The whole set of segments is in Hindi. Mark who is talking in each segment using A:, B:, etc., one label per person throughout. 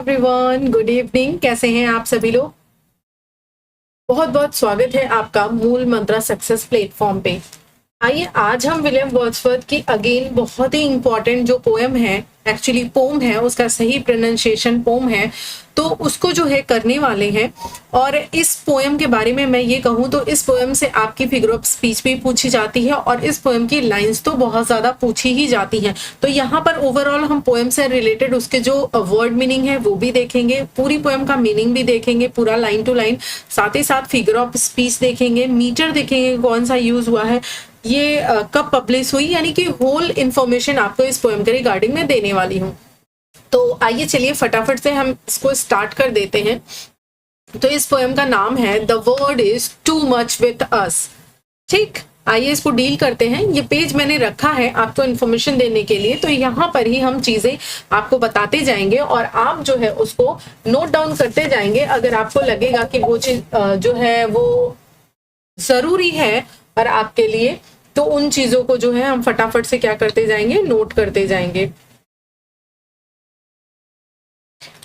A: Everyone, good evening. कैसे हैं आप सभी लोग? बहुत बहुत स्वागत है आपका मूल मंत्रा सक्सेस प्लेटफॉर्म पे। आइए आज हम विलियम वर्ड्सवर्थ की अगेन बहुत ही इंपॉर्टेंट जो पोएम है, एक्चुअली पोम है, उसका सही प्रोनाउंसिएशन पोम है, तो उसको जो है करने वाले हैं। और इस पोएम के बारे में मैं ये कहूँ तो इस पोएम से आपकी फिगर ऑफ स्पीच भी पूछी जाती है और इस पोएम की लाइंस तो बहुत ज़्यादा पूछी ही जाती हैं। तो यहाँ पर ओवरऑल हम पोएम से रिलेटेड उसके जो वर्ड मीनिंग है वो भी देखेंगे, पूरी पोएम का मीनिंग भी देखेंगे, पूरा लाइन टू लाइन, साथ ही साथ फिगर ऑफ स्पीच देखेंगे, मीटर देखेंगे कौन सा यूज हुआ है, ये कब पब्लिश हुई, यानी कि होल इंफॉर्मेशन आपको इस पोएम के रिगार्डिंग में देने वाली हूँ। तो आइए चलिए फटाफट से हम इसको स्टार्ट कर देते हैं। तो इस पोएम का नाम है the word is too much with us. ठीक, आइए इसको डील करते हैं। ये पेज मैंने रखा है आपको इन्फॉर्मेशन देने के लिए, तो यहाँ पर ही हम चीजें आपको बताते जाएंगे और आप जो है उसको नोट डाउन करते जाएंगे। अगर आपको लगेगा कि वो चीज जो है वो जरूरी है और आपके लिए, तो उन चीजों को जो है हम फटाफट से क्या करते जाएंगे, नोट करते जाएंगे।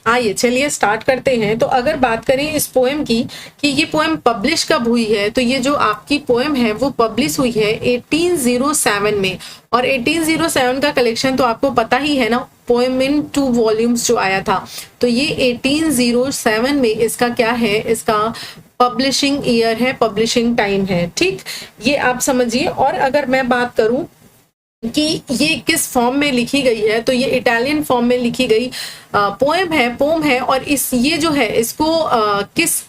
A: आइए चलिए स्टार्ट करते हैं। तो अगर बात करें इस पोएम की कि ये पोएम पब्लिश कब हुई है, तो ये जो आपकी पोएम है वो पब्लिश हुई है 1807 में। और 1807 का कलेक्शन तो आपको पता ही है ना, पोएम इन 2 वॉल्यूम्स जो आया था। तो ये 1807 में इसका क्या है, इसका पब्लिशिंग ईयर है, पब्लिशिंग टाइम है। ठीक, ये आप समझिए। और अगर मैं बात करूं कि ये किस फॉर्म में लिखी गई है, तो ये इटालियन फॉर्म में लिखी गई पोम है। और इस ये जो है इसको किस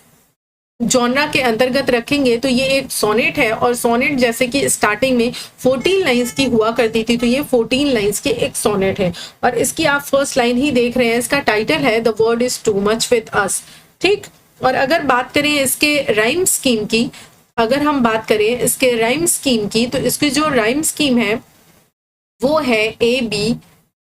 A: जॉनरा के अंतर्गत रखेंगे, तो ये एक सोनेट है। और सोनेट जैसे कि स्टार्टिंग में 14 लाइंस की हुआ करती थी, तो ये 14 लाइंस की एक सोनेट है। और इसकी आप फर्स्ट लाइन ही देख रहे हैं, इसका टाइटल है the word is too much with us. ठीक, और अगर बात करें इसके राइम स्कीम की, अगर हम बात करें इसके राइम स्कीम की, तो इसकी जो राइम स्कीम है वो है ए बी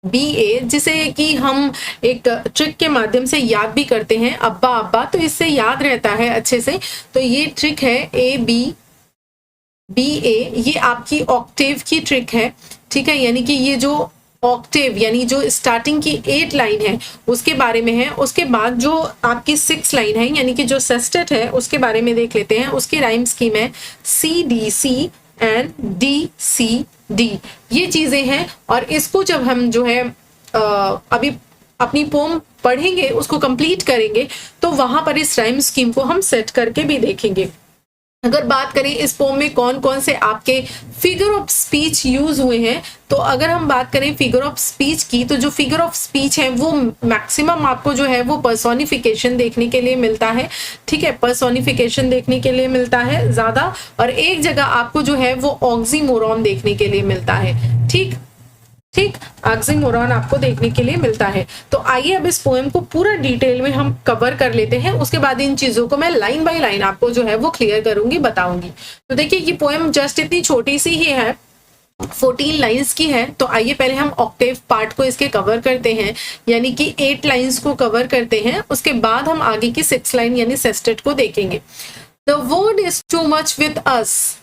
A: बी ए, जिसे कि हम एक ट्रिक के माध्यम से याद भी करते हैं, अब्बा अब्बा, तो इससे याद रहता है अच्छे से। तो ये ट्रिक है ए बी बी ए, ये आपकी ऑक्टेव की ट्रिक है। ठीक है, यानी कि ये जो ऑक्टेव यानी जो स्टार्टिंग की 8 लाइन है उसके बारे में है। उसके बाद जो आपकी 6 लाइन है यानी कि जो सेस्टेट है उसके बारे में देख लेते हैं। उसकी राइम स्कीम है C D C and D C D, ये चीजें हैं। और इसको जब हम जो है अभी अपनी पोम पढ़ेंगे, उसको कंप्लीट करेंगे, तो वहां पर इस राइम स्कीम को हम सेट करके भी देखेंगे। अगर बात करें इस पोम में कौन कौन से आपके फिगर ऑफ स्पीच यूज हुए हैं, तो अगर हम बात करें फिगर ऑफ स्पीच की, तो जो फिगर ऑफ स्पीच है वो मैक्सिमम आपको जो है वो पर्सोनिफिकेशन देखने के लिए मिलता है। ठीक है, पर्सोनिफिकेशन देखने के लिए मिलता है ज्यादा, और एक जगह आपको जो है वो ऑक्सीमोरॉन देखने के लिए मिलता है। ठीक ठीक, ऑक्सीमोरॉन आपको देखने के लिए मिलता है। तो आइए अब इस पोएम को पूरा डिटेल में हम कवर कर लेते हैं। उसके बाद इन चीजों को मैं लाइन बाय लाइन आपको जो है वो क्लियर करूंगी, बताऊंगी। तो देखिए ये पोएम जस्ट इतनी छोटी सी ही है, 14 लाइंस की है। तो आइए पहले हम ऑक्टेव पार्ट को इसके कवर करते हैं, यानी कि 8 लाइंस को कवर करते हैं। उसके बाद हम आगे की 6 लाइन यानी सेस्टेट को देखेंगे। The word is too much with us,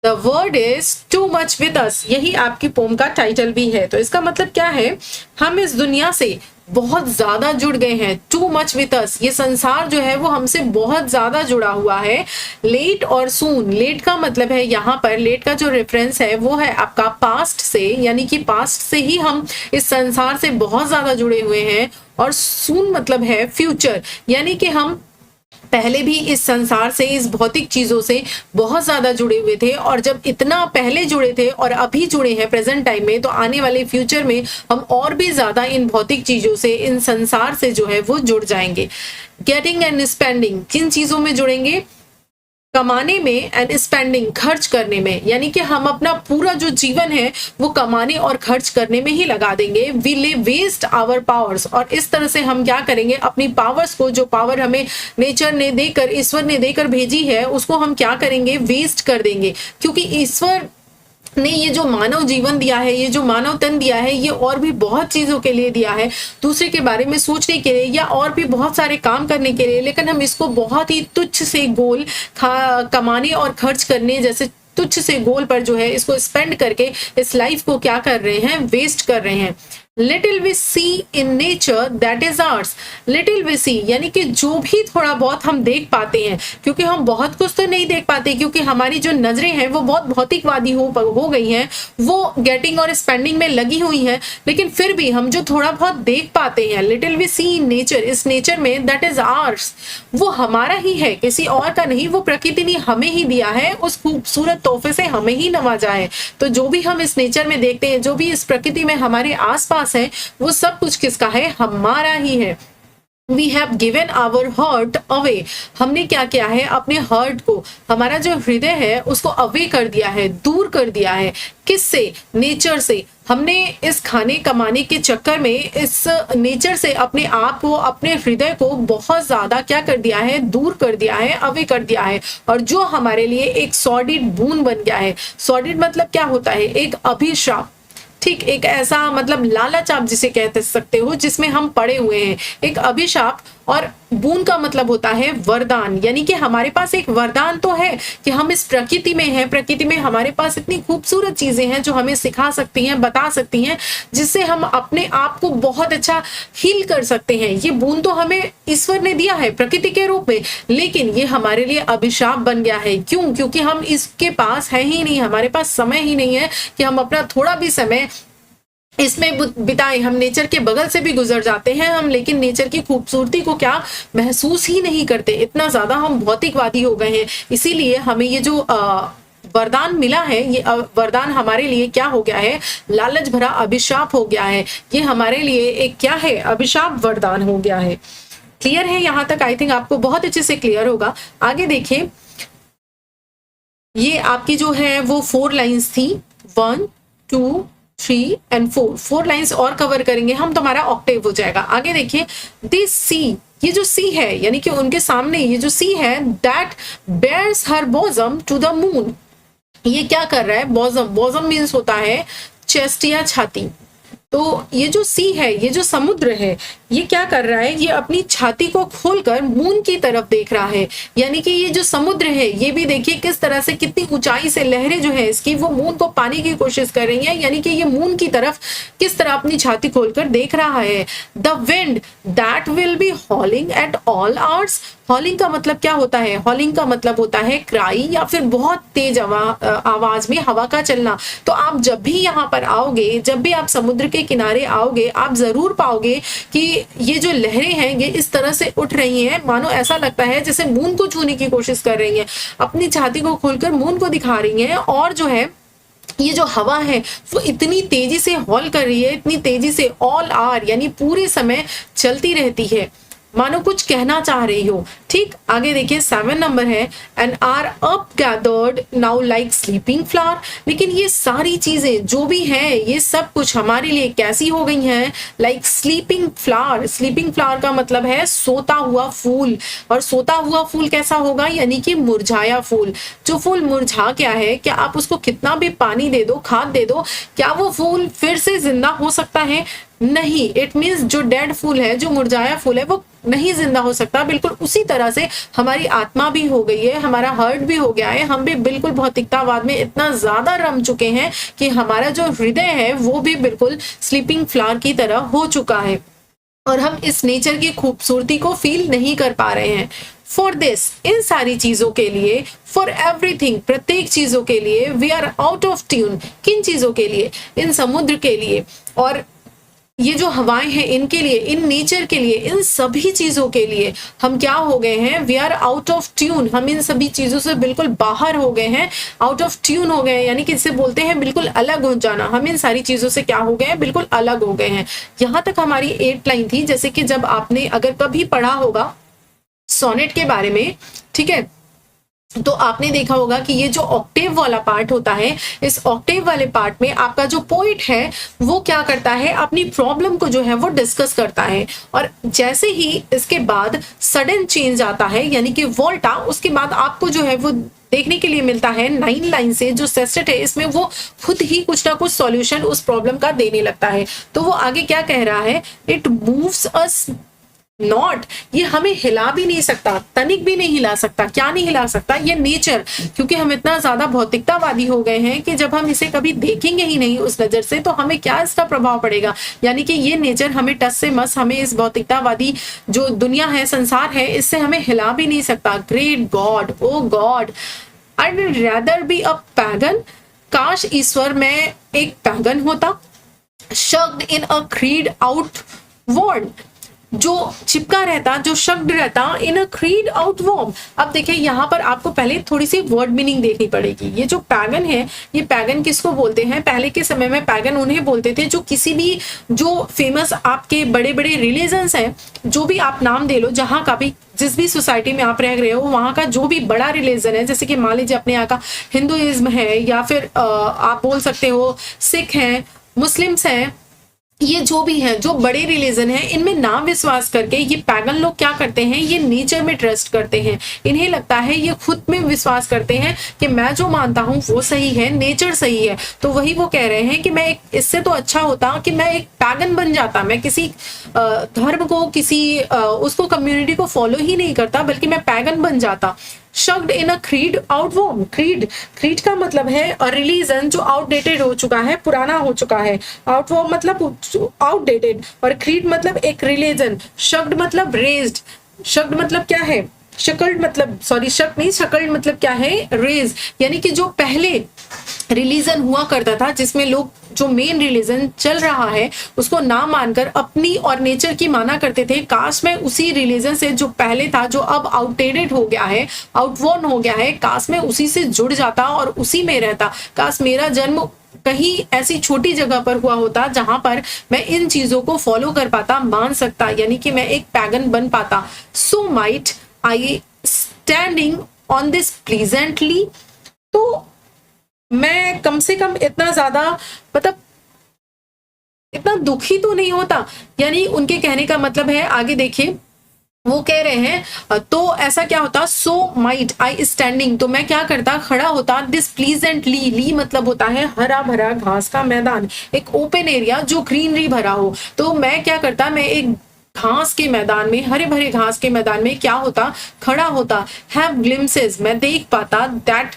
A: the word is too much with us, यही आपकी पोम का टाइटल भी है। तो इसका मतलब क्या है, हम इस दुनिया से बहुत ज्यादा जुड़ गए हैं। टू मच विथ अस, ये संसार जो है वो हमसे बहुत ज्यादा जुड़ा हुआ है। लेट और सून, लेट का मतलब है यहाँ पर, लेट का जो रेफरेंस है वो है आपका पास्ट से, यानी कि पास्ट से ही हम इस संसार से बहुत ज्यादा जुड़े हुए हैं। और सून मतलब है फ्यूचर, यानी कि हम पहले भी इस संसार से, इस भौतिक चीजों से बहुत ज्यादा जुड़े हुए थे। और जब इतना पहले जुड़े थे और अभी जुड़े हैं प्रेजेंट टाइम में, तो आने वाले फ्यूचर में हम और भी ज्यादा इन भौतिक चीजों से, इन संसार से जो है वो जुड़ जाएंगे। गेटिंग एंड स्पेंडिंग, किन चीजों में जुड़ेंगे, कमाने में, एंड स्पेंडिंग, खर्च करने में, यानी कि हम अपना पूरा जो जीवन है वो कमाने और खर्च करने में ही लगा देंगे। We live waste our powers, और इस तरह से हम क्या करेंगे, अपनी पावर्स को, जो पावर हमें नेचर ने देकर, ईश्वर ने देकर भेजी है, उसको हम क्या करेंगे, वेस्ट कर देंगे। क्योंकि ईश्वर ने ये जो मानव जीवन दिया है, ये जो मानव तन दिया है, ये और भी बहुत चीजों के लिए दिया है, दूसरे के बारे में सोचने के लिए या और भी बहुत सारे काम करने के लिए। लेकिन हम इसको बहुत ही तुच्छ से गोल कमाने और खर्च करने जैसे तुच्छ से गोल पर जो है इसको स्पेंड करके इस लाइफ को क्या कर रहे हैं, वेस्ट कर रहे हैं। Little we see in nature that is ours. Little we see यानी कि जो भी थोड़ा बहुत हम देख पाते हैं, क्योंकि हम बहुत कुछ तो नहीं देख पाते, क्योंकि हमारी जो नजरें हैं वो बहुत भौतिकवादी हो गई हैं, वो गेटिंग और स्पेंडिंग में लगी हुई हैं, लेकिन फिर भी हम जो थोड़ा बहुत देख पाते हैं, little we see in nature, इस नेचर में, दैट इज आर्स, वो हमारा ही है, किसी और का नहीं, वो प्रकृति ने हमें ही दिया है, उस खूबसूरत तोहफे से हमें ही नवाजा है। तो जो भी हम इस नेचर में देखते हैं, जो भी इस प्रकृति में हमारे आसपास है, वो सब कुछ किसका है? हमारा ही है। We have given our heart away। हमने क्या किया है? अपने हर्ट को, हमारा जो हृदय है उसको अवे कर दिया है, दूर कर दिया है। किससे? नेचर से। हमने इस खाने कमाने के चक्कर में इस नेचर से अपने आप को, अपने हृदय को बहुत ज्यादा क्या कर दिया है? दूर कर दिया है, अवे कर दिया है। और जो हमारे लिए एक सॉर्डिड बून बन गया है। सॉर्डिड मतलब क्या होता है? एक अभिशाप, ठीक, एक ऐसा मतलब लालच आप जिसे कह सकते हो, जिसमें हम पड़े हुए हैं, एक अभिशाप। और बून का मतलब होता है वरदान, यानी कि हमारे पास एक वरदान तो है कि हम इस प्रकृति में हैं, प्रकृति में हमारे पास इतनी खूबसूरत चीजें हैं जो हमें सिखा सकती हैं, बता सकती हैं, जिससे हम अपने आप को बहुत अच्छा हील कर सकते हैं। ये बून तो हमें ईश्वर ने दिया है प्रकृति के रूप में, लेकिन ये हमारे लिए अभिशाप बन गया है। क्यों? क्योंकि हम इसके पास है ही नहीं, हमारे पास समय ही नहीं है कि हम अपना थोड़ा भी समय इसमें बिताएं। हम नेचर के बगल से भी गुजर जाते हैं हम, लेकिन नेचर की खूबसूरती को क्या महसूस ही नहीं करते। इतना ज्यादा हम भौतिकवादी हो गए हैं। इसीलिए हमें ये जो वरदान मिला है, ये वरदान हमारे लिए क्या हो गया है? लालच भरा अभिशाप हो गया है। ये हमारे लिए एक क्या है? अभिशाप वरदान हो गया है। क्लियर है यहां तक? आई थिंक आपको बहुत अच्छे से क्लियर होगा। आगे देखिए, ये आपकी जो है वो 4 लाइन्स थी, 1 2 3 एंड 4 लाइन्स और कवर करेंगे हम, तो हमारा ऑक्टेव हो जाएगा। आगे देखिए, दिस सी, ये जो सी है, यानी कि उनके सामने ये जो सी है, that bares her bosom to the moon. ये क्या कर रहा है? बॉजम, बॉजम मीन्स होता है चेस्ट या छाती। तो ये जो सी है, ये जो समुद्र है, ये क्या कर रहा है? ये अपनी छाती को खोलकर मून की तरफ देख रहा है। यानी कि ये जो समुद्र है, ये भी देखिए किस तरह से, कितनी ऊंचाई से लहरें जो है इसकी, वो मून को पाने की कोशिश कर रही है। यानी कि ये मून की तरफ किस तरह अपनी छाती खोलकर देख रहा है। The wind that will be हॉलिंग at all hours. हॉलिंग का मतलब क्या होता है? हॉलिंग का मतलब होता है क्राई, या फिर बहुत तेज आवाज में हवा का चलना। तो आप जब भी यहाँ पर आओगे, जब भी आप समुद्र के किनारे आओगे, आप जरूर पाओगे कि ये जो लहरें हैं ये इस तरह से उठ रही हैं, मानो ऐसा लगता है जैसे मून को छूने की कोशिश कर रही हैं, अपनी छाती को खोलकर मून को दिखा रही हैं। और जो है ये जो हवा है वो इतनी तेजी से हॉल कर रही है, इतनी तेजी से, ऑल आर यानी पूरे समय चलती रहती है, मानो कुछ कहना चाह रही हो। ठीक, आगे देखिए 7 नंबर है, and are up gathered now like sleeping flower. लेकिन ये सारी चीजें जो भी हैं, ये सब कुछ हमारे लिए कैसी हो गई हैं? Like sleeping flower. Sleeping flower का मतलब है सोता हुआ फूल। और सोता हुआ फूल कैसा होगा? यानी कि मुरझाया फूल। जो फूल मुरझा गया है, क्या आप उसको कितना भी पानी दे दो, खाद दे दो, क्या वो फूल फिर से जिंदा हो सकता है? नहीं। इट मीन्स जो डेड फूल है, जो मुरझाया फूल है, वो नहीं जिंदा हो सकता। बिल्कुल उसी तरह से हमारी आत्मा भी हो गई है, हमारा हर्ट भी हो गया है। हम भी बिल्कुल भौतिकतावाद में इतना ज्यादा रम चुके हैं कि हमारा जो हृदय है वो भी बिल्कुल स्लीपिंग फ्लावर की तरह हो चुका है, और हम इस नेचर की खूबसूरती को फील नहीं कर पा रहे हैं। फॉर दिस, इन सारी चीजों के लिए, फॉर एवरीथिंग, प्रत्येक चीजों के लिए, we are out of tune. किन चीजों के लिए? इन समुद्र के लिए, और ये जो हवाएं हैं इनके लिए, इन नेचर के लिए, इन सभी चीजों के लिए हम क्या हो गए हैं? We are out of tune. हम इन सभी चीजों से बिल्कुल बाहर हो गए हैं, आउट ऑफ ट्यून हो गए हैं, यानी कि इसे बोलते हैं बिल्कुल अलग हो जाना। हम इन सारी चीजों से क्या हो गए हैं? बिल्कुल अलग हो गए हैं। यहां तक हमारी 8 लाइन थी। जैसे कि जब आपने अगर कभी पढ़ा होगा सोनेट के बारे में, ठीक है, तो आपने देखा होगा कि ये जो ऑक्टेव वाला पार्ट होता है, इस ऑक्टेव वाले पार्ट में आपका जो पोइट है वो क्या करता है? अपनी प्रॉब्लम को जो है वो डिस्कस करता है। और जैसे ही इसके बाद सडन चेंज आता है, यानी कि वोल्टा, उसके बाद आपको जो है वो देखने के लिए मिलता है 9 लाइन से जो सेस्टेट है, इसमें वो खुद ही कुछ ना कुछ सॉल्यूशन उस प्रॉब्लम का देने लगता है। तो वो आगे क्या कह रहा है? इट मूव्स अस नॉट, ये हमें हिला भी नहीं सकता, तनिक भी नहीं हिला सकता। क्या नहीं हिला सकता? ये नेचर, क्योंकि हम इतना ज्यादा भौतिकतावादी हो गए हैं कि जब हम इसे कभी देखेंगे ही नहीं उस नजर से तो हमें क्या इसका प्रभाव पड़ेगा। यानी कि ये नेचर हमें टस से मस, हमें इस भौतिकतावादी जो दुनिया है, संसार है, इससे हमें हिला भी नहीं सकता। Great God, O God, I will rather be a pagan, काश ईश्वर मैं एक पैगन होता। Suckled in a creed outworn, जो चिपका रहता, जो शब्द रहता in a creed outworn. अब देखिए यहाँ पर आपको पहले थोड़ी सी वर्ड मीनिंग देखनी पड़ेगी। ये जो पैगन है, ये पैगन किसको बोलते हैं? पहले के समय में पैगन उन्हें बोलते थे जो किसी भी जो फेमस आपके बड़े बड़े रिलीजन्स हैं, जो भी आप नाम दे लो, जहाँ का भी, जिस भी सोसाइटी में आप रह रहे हो वहाँ का जो भी बड़ा रिलीजन है, जैसे कि मान लीजिए अपने यहाँ का हिंदुइज्म है, या फिर आप बोल सकते हो सिख हैं, मुस्लिम्स हैं, ये जो भी है, जो बड़े रिलीजन है, इनमें ना विश्वास करके ये पैगन लोग क्या करते हैं? ये नेचर में ट्रस्ट करते हैं। इन्हें लगता है, ये खुद में विश्वास करते हैं कि मैं जो मानता हूँ वो सही है, नेचर सही है। तो वही वो कह रहे हैं कि मैं इससे तो अच्छा होता कि मैं एक पैगन बन जाता, मैं किसी धर्म को, किसी उसको कम्युनिटी को फॉलो ही नहीं करता, बल्कि मैं पैगन बन जाता। शक्ड इन अ क्रीड आउटवॉर्म, क्रीड का मतलब है और रिलीजन जो आउटडेटेड हो चुका है, पुराना हो चुका है। आउटवॉर्म मतलब आउटडेटेड, और क्रीड मतलब एक रिलीजन। शक्ड मतलब रेज्ड, शक्ड मतलब क्या है? शकल्ड मतलब, सॉरी शक नहीं, शकल्ड मतलब क्या है? रेज, यानी कि जो पहले रिलीजन हुआ करता था, जिसमें लोग, जो मेन रिलीजन चल रहा है उसको ना मानकर अपनी और नेचर की माना करते थे। काश मैं उसी रिलीजन से जो पहले था, जो अब आउटडेटेड हो गया है, आउटवर्न हो गया है, काश मैं उसी से जुड़ जाता और उसी में रहता। काश मेरा जन्म कहीं ऐसी छोटी जगह पर हुआ होता जहां पर मैं इन चीजों को फॉलो कर पाता, मान सकता, यानी कि मैं एक पैगन बन पाता। So might I standing on this pleasantly, तो मैं कम से कम इतना ज्यादा, मतलब इतना दुखी तो नहीं होता। यानी उनके कहने का मतलब है, आगे देखिए वो कह रहे हैं, तो ऐसा क्या होता? सो माइट आई स्टैंडिंग, तो मैं क्या करता? खड़ा होता। दिस प्लीजेंटली, ली मतलब होता है हरा भरा घास का मैदान, एक ओपन एरिया जो ग्रीनरी भरा हो। तो मैं क्या करता? मैं एक घास के मैदान में, हरे भरे घास के मैदान में क्या होता? खड़ा होता। हैव ग्लिम्सेस, मैं देख पाता, that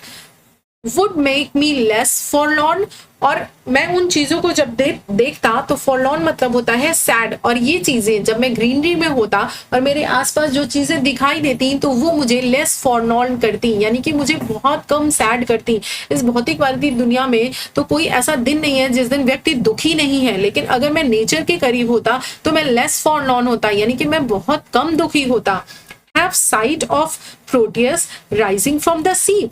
A: would make me less forlorn, और मैं उन चीजों को जब देखता तो फॉरलॉर्न मतलब होता है सैड, और ये चीजें जब मैं ग्रीनरी में होता और मेरे आसपास जो चीजें दिखाई देती तो वो मुझे लेस फॉरलॉर्न करती, यानी कि मुझे बहुत कम सैड करती। इस भौतिकवादी दुनिया में तो कोई ऐसा दिन नहीं है जिस दिन व्यक्ति दुखी नहीं है, लेकिन अगर मैं नेचर के करीब होता तो मैं लेस फॉरलॉर्न होता, यानी कि मैं बहुत कम दुखी होता। Have sight of Proteus rising from the sea,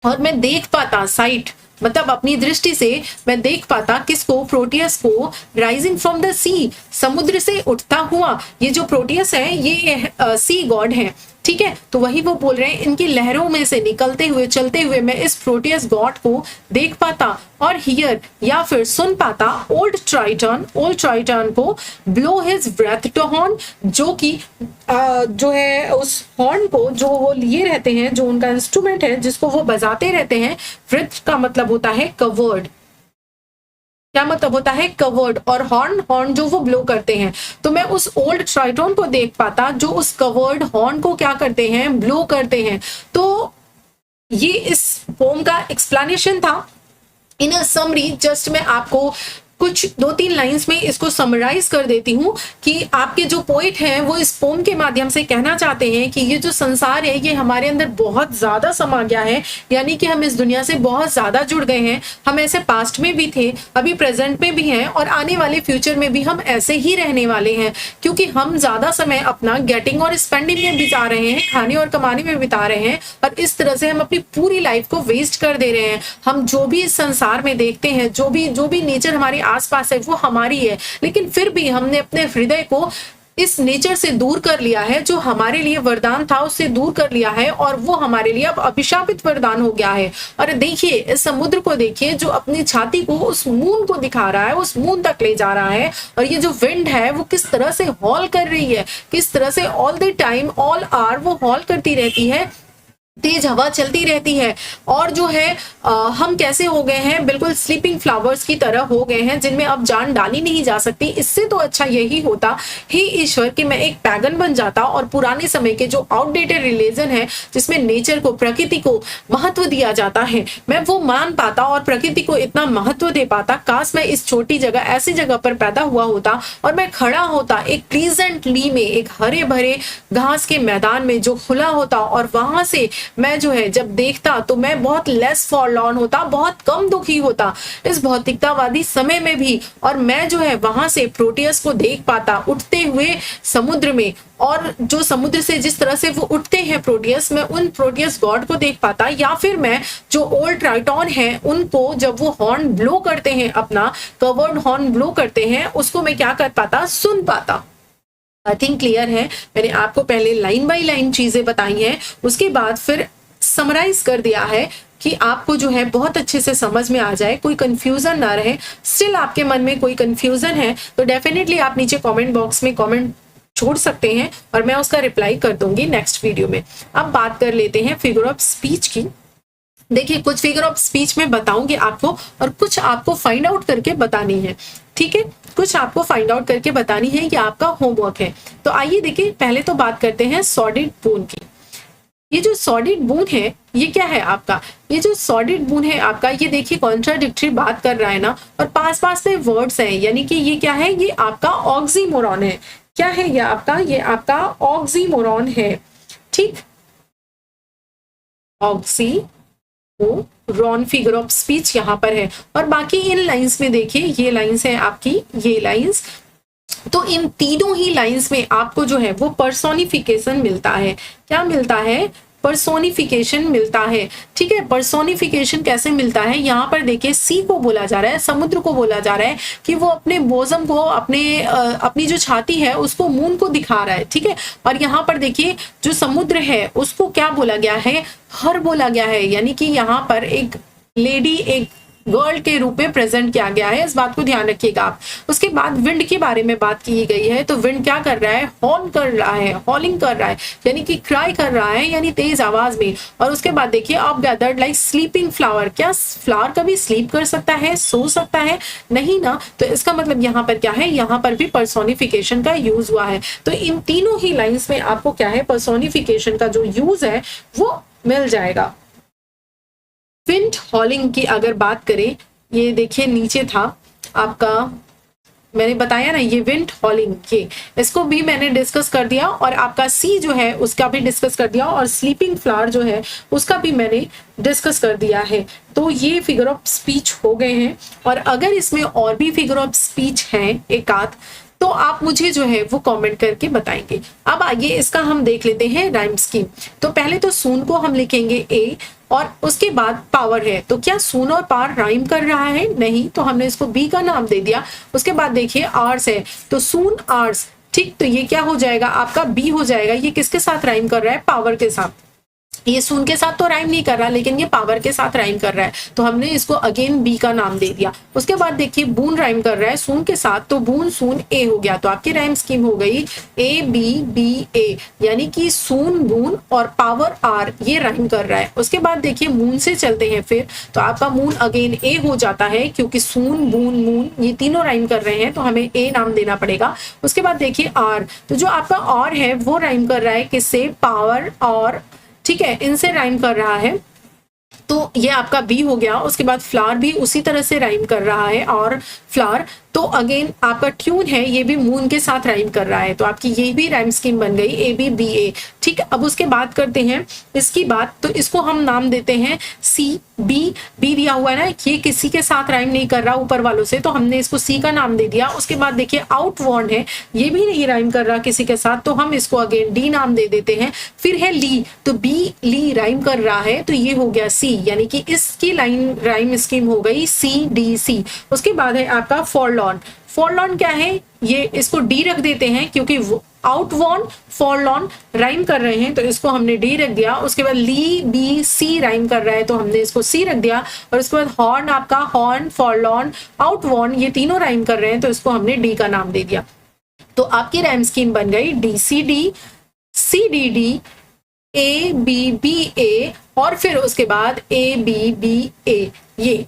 A: और मैं देख पाता, साइट मतलब अपनी दृष्टि से मैं देख पाता किसको? प्रोटियस को, राइजिंग फ्रॉम द सी, समुद्र से उठता हुआ। ये जो प्रोटियस है ये सी गॉड है, ठीक है। तो वही वो बोल रहे हैं, इनकी लहरों में से निकलते हुए, चलते हुए मैं इस प्रोटियस गॉड को देख पाता, और हियर या फिर सुन पाता ओल्ड ट्राइटन को blow his breath to horn, जो कि जो है उस हॉर्न को जो वो लिए रहते हैं, जो उनका इंस्ट्रूमेंट है जिसको वो बजाते रहते हैं। ब्रेथ का मतलब होता है कवर्ड, क्या मतलब होता है? कवर्ड, और हॉर्न जो वो ब्लो करते हैं। तो मैं उस ओल्ड ट्राइटोन को देख पाता जो उस कवर्ड हॉर्न को क्या करते हैं? ब्लो करते हैं। तो ये इस पोम का एक्सप्लेनेशन था। इन अ समरी, जस्ट मैं आपको कुछ 2-3 लाइंस में इसको समराइज कर देती हूँ कि आपके जो पोइट हैं वो इस पोम के माध्यम से कहना चाहते हैं कि ये जो संसार है ये हमारे अंदर बहुत ज्यादा समा गया है, यानी कि हम इस दुनिया से बहुत ज्यादा जुड़ गए हैं। हम ऐसे पास्ट में भी थे, अभी प्रेजेंट में भी हैं, और आने वाले फ्यूचर में भी हम ऐसे ही रहने वाले हैं, क्योंकि हम ज्यादा समय अपना गेटिंग और स्पेंडिंग में बिता रहे हैं, खाने और कमाने में बिता रहे हैं, और इस तरह से हम अपनी पूरी लाइफ को वेस्ट कर दे रहे हैं। हम जो भी इस संसार में देखते हैं, जो भी नेचर हमारे आसपास है वो हमारी है, लेकिन फिर भी हमने अपने हृदय को इस नेचर से दूर कर लिया है, जो हमारे लिए वरदान था उससे दूर कर लिया है, और वो हमारे लिए अब अभिशापित वरदान हो गया है। और देखिए इस समुद्र को, देखिए जो अपनी छाती को उस मून को दिखा रहा है, उस मून तक ले जा रहा है, और ये जो विंड है वो किस तरह से हॉल कर रही है, किस तरह से all the time all hours वो हॉल करती रहती है तेज हवा चलती रहती है और जो है हम कैसे हो गए हैं, बिल्कुल स्लीपिंग फ्लावर्स की तरह हो गए हैं जिनमें अब जान डाली नहीं जा सकती। इससे तो अच्छा यही होता हे ईश्वर कि मैं एक पैगन बन जाता और पुराने समय के जो आउटडेटेड रिलीजन है जिसमें नेचर को, प्रकृति को महत्व दिया जाता है, मैं वो मान पाता और प्रकृति को इतना महत्व दे पाता। काश मैं इस छोटी जगह, ऐसी जगह पर पैदा हुआ होता और मैं खड़ा होता एक प्लीजेंटली में, एक हरे भरे घास के मैदान में जो खुला होता, और वहां से मैं जो है जब देखता तो मैं बहुत लेस फॉरलॉर्न होता, बहुत कम दुखी होता इस भौतिकतावादी समय में भी, और मैं जो है वहां से प्रोटियस को देख पाता उठते हुए समुद्र में, और जो समुद्र से जिस तरह से वो उठते हैं प्रोटियस, मैं उन प्रोटियस गॉड को देख पाता, या फिर मैं जो ओल्ड ट्राइटॉन है उनको जब वो हॉर्न ब्लो करते हैं, अपना कवर्ड हॉर्न ब्लो करते हैं, उसको मैं क्या कर पाता, सुन पाता। आई थिंक क्लियर है। मैंने आपको पहले लाइन बाय लाइन चीजें बताई हैं, उसके बाद फिर समराइज कर दिया है कि आपको जो है बहुत अच्छे से समझ में आ जाए, कोई कंफ्यूजन ना रहे। स्टिल आपके मन में कोई कंफ्यूजन है तो डेफिनेटली आप नीचे कमेंट बॉक्स में कमेंट छोड़ सकते हैं और मैं उसका रिप्लाई कर दूंगी नेक्स्ट वीडियो में। अब बात कर लेते हैं फिगर ऑफ स्पीच की। देखिए, कुछ फिगर ऑफ स्पीच में बताऊंगी आपको और कुछ आपको फाइंड आउट करके बतानी है, ठीक है। कुछ आपको फाइंड आउट करके बतानी है, ये आपका होमवर्क है। तो आइए देखिए, पहले तो बात करते हैं सॉर्डिड बोन की। ये जो सॉर्डिड बोन है ये क्या है आपका, ये जो सॉर्डिड बोन है आपका, ये देखिए कॉन्ट्राडिक्टरी बात कर रहा है ना, और पास पास में वर्ड्स हैं, यानी कि ये क्या है, ये आपका ऑक्सीमोरॉन है। क्या है ये आपका, ये आपका ऑक्सीमोरॉन है, ठीक। ऑक्सीमोरॉन फिगर ऑफ स्पीच यहाँ पर है। और बाकी इन लाइंस में देखिए, ये लाइंस है आपकी, ये लाइंस, तो इन तीनों ही लाइंस में आपको जो है वो पर्सोनिफिकेशन मिलता है। क्या मिलता है, पर्सोनिफिकेशन मिलता है, ठीक है। पर्सोनिफिकेशन कैसे मिलता है, यहाँ पर देखिए सी को बोला जा रहा है, समुद्र को बोला जा रहा है कि वो अपने बोजम को, अपनी जो छाती है उसको मून को दिखा रहा है, ठीक है। और यहाँ पर देखिए जो समुद्र है उसको क्या बोला गया है, हर बोला गया है, यानी कि यहाँ पर एक लेडी, एक गर्ल के रूप में प्रेजेंट किया गया है, इस बात को ध्यान रखिएगा आप। उसके बाद विंड के बारे में बात की गई है, तो विंड क्या कर रहा है, हॉर्न कर रहा है, हॉलिंग कर रहा है, यानी कि क्राई कर रहा है, यानी तेज आवाज में। और उसके बाद देखिए up gathered like sleeping flower, क्या फ्लावर कभी स्लीप कर सकता है, सो सकता है, नहीं ना। तो इसका मतलब यहाँ पर क्या है, यहाँ पर भी पर्सोनिफिकेशन का यूज हुआ है। तो इन तीनों ही लाइंस में आपको क्या है, पर्सोनिफिकेशन का जो यूज है वो मिल जाएगा। विंड हॉलिंग की अगर बात करें, ये देखिए नीचे था आपका, मैंने बताया ना ये विंड हॉलिंग, ये इसको भी मैंने डिस्कस कर दिया, और आपका सी जो है उसका भी डिस्कस कर दिया, और स्लीपिंग फ्लावर जो है उसका भी मैंने डिस्कस कर दिया है। तो ये फिगर ऑफ स्पीच हो गए हैं, और अगर इसमें और भी फिगर ऑफ स्पीच हैं एक आध, तो आप मुझे जो है वो कमेंट करके बताएंगे। अब आइए इसका हम देख लेते हैं राइम स्कीम। तो पहले तो सून को हम लिखेंगे ए, और उसके बाद पावर है, तो क्या सून और पावर राइम कर रहा है, नहीं, तो हमने इसको बी का नाम दे दिया। उसके बाद देखिए आर्स है, तो सून आर्स, ठीक, तो ये क्या हो जाएगा आपका, बी हो जाएगा। ये किसके साथ राइम कर रहा है, पावर के साथ। ये सून के साथ तो राइम नहीं कर रहा, लेकिन ये पावर के साथ राइम कर रहा है, तो हमने इसको अगेन बी का नाम दे दिया। उसके बाद देखिए बून राइम कर रहा है सून के साथ, तो बून सून ए हो गया। तो आपकी राइम स्कीम हो गई ए बी बी ए, यानी कि सून बून और पावर आर, ये राइम कर रहा है। उसके बाद देखिए मून से चलते हैं फिर, तो आपका मून अगेन ए हो जाता है, क्योंकि सून बून मून ये तीनों राइम कर रहे हैं, तो हमें ए नाम देना पड़ेगा। उसके बाद देखिए आर, तो जो आपका और है वो राइम कर रहा है किससे, पावर और, ठीक है, इनसे राइम कर रहा है, तो ये आपका बी हो गया। उसके बाद फ्लावर भी उसी तरह से राइम कर रहा है, और फ्लावर तो अगेन आपका ट्यून है, ये भी मून के साथ राइम कर रहा है, तो आपकी ये भी राइम स्कीम बन गई ए बी बी ए, ठीक है। अब उसके बाद करते हैं इसकी बात, तो इसको हम नाम देते हैं सी बी, बी दिया हुआ है ना, ये किसी के साथ राइम नहीं कर रहा ऊपर वालों से, तो हमने इसको सी का नाम दे दिया। उसके बाद देखिए आउट वॉर्न है, ये भी नहीं राइम कर रहा किसी के साथ, तो हम इसको अगेन डी नाम दे देते हैं। फिर है ली, तो बी ली राइम कर रहा है, तो ये हो गया सी, यानी कि इसकी लाइन राइम स्कीम हो गई सी डी सी। उसके बाद है आपका फॉरलॉन, फॉरलॉन क्या है, ये इसको डी रख देते हैं, क्योंकि आउट वॉर्न फॉरलॉन राइम कर रहे हैं, तो इसको हमने डी रख दिया। उसके बाद ली बी सी राइम कर रहा है, तो हमने इसको सी रख दिया। और उसके बाद हॉर्न, आपका हॉर्न फॉरलॉन आउट वॉर्न ये तीनों राइम कर रहे हैं, तो इसको हमने डी का नाम दे दिया। तो आपकी राइम स्कीम बन गई D C D, C D D, ABBA और फिर उसके बाद ABBA। ये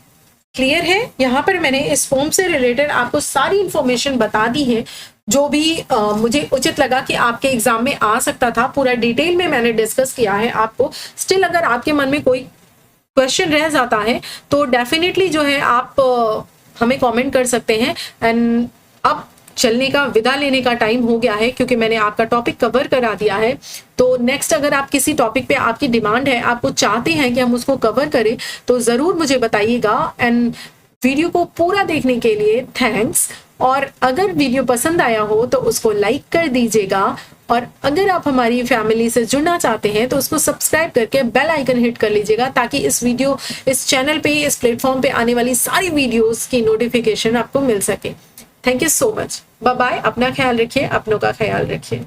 A: क्लियर है? यहाँ पर मैंने इस फॉर्म से रिलेटेड आपको सारी इंफॉर्मेशन बता दी है जो भी मुझे उचित लगा कि आपके एग्जाम में आ सकता था। पूरा डिटेल में मैंने डिस्कस किया है आपको। स्टिल अगर आपके मन में कोई क्वेश्चन रह जाता है तो डेफिनेटली जो है आप हमें कमेंट कर सकते हैं। एंड अब चलने का, विदा लेने का टाइम हो गया है क्योंकि मैंने आपका टॉपिक कवर करा दिया है। तो नेक्स्ट अगर आप किसी टॉपिक पे आपकी डिमांड है, आपको चाहते हैं कि हम उसको कवर करें, तो ज़रूर मुझे बताइएगा। एंड वीडियो को पूरा देखने के लिए थैंक्स। और अगर वीडियो पसंद आया हो तो उसको लाइक कर दीजिएगा। और अगर आप हमारी फैमिली से जुड़ना चाहते हैं तो उसको सब्सक्राइब करके बेल आइकन हिट कर लीजिएगा ताकि इस चैनल पे, इस प्लेटफॉर्म पे आने वाली सारी वीडियोस की नोटिफिकेशन आपको मिल सके। Thank you so much. Bye bye. अपना ख्याल रखिए, अपनों का ख्याल रखिए।